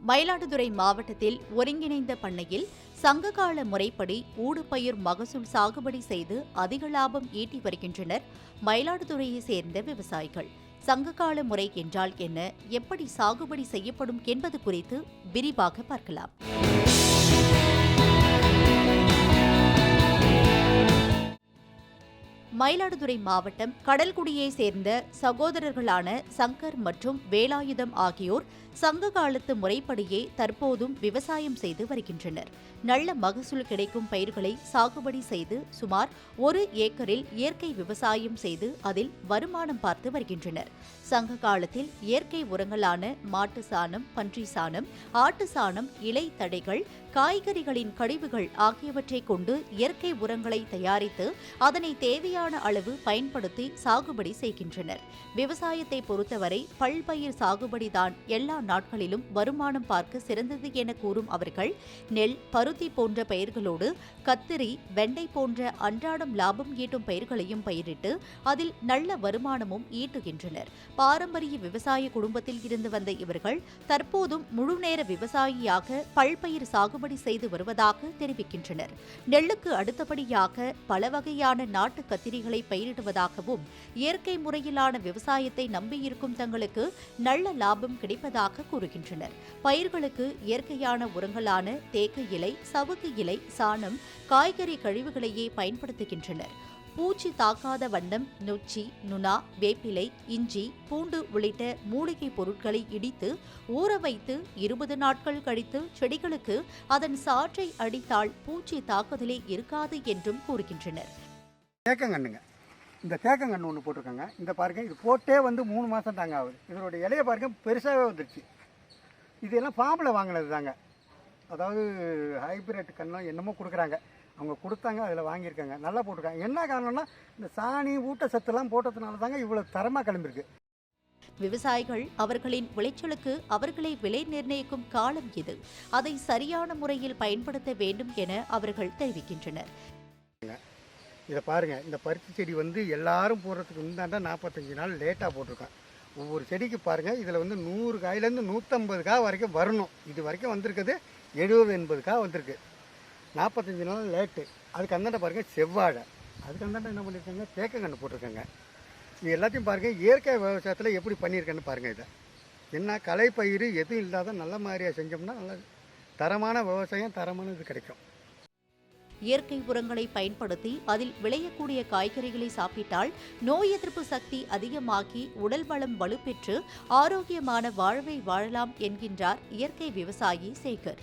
மயிலாடுதுறை மாவட்டத்தில் ஒருங்கிணைந்த பண்ணையில் சங்ககால முறைப்படி ஊடுபயிர் மகசூல் சாகுபடி செய்து அதிக லாபம் ஈட்டி வருகின்றனர் மயிலாடுதுறையை சேர்ந்த விவசாயிகள். சங்ககால முறை என்றால் என்ன, எப்படி சாகுபடி செய்யப்படும் என்பது குறித்து விரிவாக பார்க்கலாம். மயிலாடுதுறை மாவட்டம் கடல்குடியை சேர்ந்த சகோதரர்களான சங்கர் மற்றும் வேலாயுதம் ஆகியோர் சங்க காலத்து முறைப்படியே தற்போதும் விவசாயம் செய்து வருகின்றனர். நல்ல மகசூல் கிடைக்கும் பயிர்களை சாகுபடி செய்து சுமார் 1 ஏக்கரில் இயற்கை விவசாயம் செய்து அதில் வருமானம் பார்த்து வருகின்றனர். சங்க காலத்தில் இயற்கை உரங்களான மாட்டு சாணம், பன்றி சாணம், ஆட்டு சாணம், இலை தடைகள், காய்கறிகளின் கழிவுகள் ஆகியவற்றை கொண்டு இயற்கை உரங்களை தயாரித்து அதனை தேவையான அளவு பயன்படுத்தி சாகுபடி செய்கின்றனர். விவசாயத்தை பொறுத்தவரை பல்பயிர் சாகுபடிதான் எல்லா நாட்களிலும் வருமானம் பார்க்க சிறந்தது என கூறும் அவர்கள் நெல், பருத்தி போன்ற பயிர்களோடு கத்திரி, வெண்டை போன்ற அன்றாடம் லாபம் ஈட்டும் பயிர்களையும் பயிரிட்டு அதில் நல்ல வருமானமும் ஈட்டுகின்றனர். பாரம்பரிய விவசாய குடும்பத்தில் இருந்து வந்த இவர்கள் தற்போதும் முழுநேர விவசாயியாக பல்பயிர் சாகுபடி செய்து வருவதாக தெரிவிக்கின்றனர். நெல்லுக்கு அடுத்தபடியாக பல வகையான நாட்டு கத்திரிகளை பயிரிடுவதாகவும் இயற்கை முறையிலான விவசாயத்தை நம்பியிருக்கும் தங்களுக்கு நல்ல லாபம் கிடைப்பதாக கூறுகின்றனர். பயிர்களுக்கு இயற்கையான உரங்களான தேக்கு இலை, சவுக்கு இலை, சாணம், காய்கறி கழிவுகளையே பயன்படுத்துகின்றனர். பூச்சி தாக்காத வண்ணம் நொச்சி, நுணா, வேப்பிலை, இஞ்சி, பூண்டு உள்ளிட்ட மூலிகை பொருட்களை இடித்து ஊற வைத்து 20 நாட்கள் கழித்து செடிகளுக்கு அதன் சாற்றை அடித்தால் பூச்சி தாக்குதலே இருக்காது என்றும் கூறுகின்றனர். தேக்கங்கண்ணுங்க, இந்த தேக்கங்கன்று ஒன்று போட்டிருக்காங்க. இந்த பாருங்க, இது போட்டே 3 மாதம் தாங்க ஆகுது. இதனுடைய இலையை பாருங்க பெருசாகவே வந்துருச்சு. இதெல்லாம் ஃபார்மில் வாங்கினது தாங்க. அதாவது ஹைப்ரிட் கண்ணெலாம் என்னமோ கொடுக்குறாங்க, அவங்க கொடுத்தாங்க, அதில் வாங்கியிருக்காங்க, நல்லா போட்டிருக்காங்க. என்ன காரணம்னா இந்த சாணி ஊட்டச்சத்துலாம் போட்டதுனால தாங்க இவ்வளோ தரமாக கிளம்பிருக்கு. விவசாயிகள் அவர்களின் விளைச்சலுக்கு அவர்களை விலை நிர்ணயிக்கும் காலம் இது. அதை சரியான முறையில் பயன்படுத்த வேண்டும் என அவர்கள் தெரிவிக்கின்றனர். இதை பாருங்கள், இந்த பருத்தி செடி எல்லாரும் போடுறதுக்கு முன்னாடி 45 நாள் லேட்டாக போட்டிருக்கேன். ஒவ்வொரு செடிக்கு பாருங்கள், இதில் 100 காயிலேருந்து 150 காய் வரைக்கும் வரணும். இது வரைக்கும் வந்திருக்குது 70-80 காய் வந்திருக்கு. 45 நாள் லேட்டு. அதுக்கு அந்தாண்ட பாருங்கள் செவ்வாழை, அதுக்கு அந்தாண்ட என்ன பண்ணியிருக்காங்க, தேக்கங்கன்று போட்டிருக்காங்க. இது எல்லாத்தையும் பாருங்கள், இயற்கை விவசாயத்தில் எப்படி பண்ணியிருக்கேன்னு பாருங்கள். இதை என்ன களைப்பயிர் எதுவும் இல்லாத நல்ல மாதிரியாக செஞ்சோம்னா நல்ல தரமான விவசாயம், தரமான இது கிடைக்கும். இயற்கை உரங்களை பயன்படுத்தி அதில் விளையக்கூடிய காய்கறிகளை சாப்பிட்டால் நோய் எதிர்ப்பு சக்தி அதிகமாகி உடல் வளம் வலுப்பெற்று ஆரோக்கியமான வாழ்வை வாழலாம் என்கின்றார் இயற்கை விவசாயி சேகர்.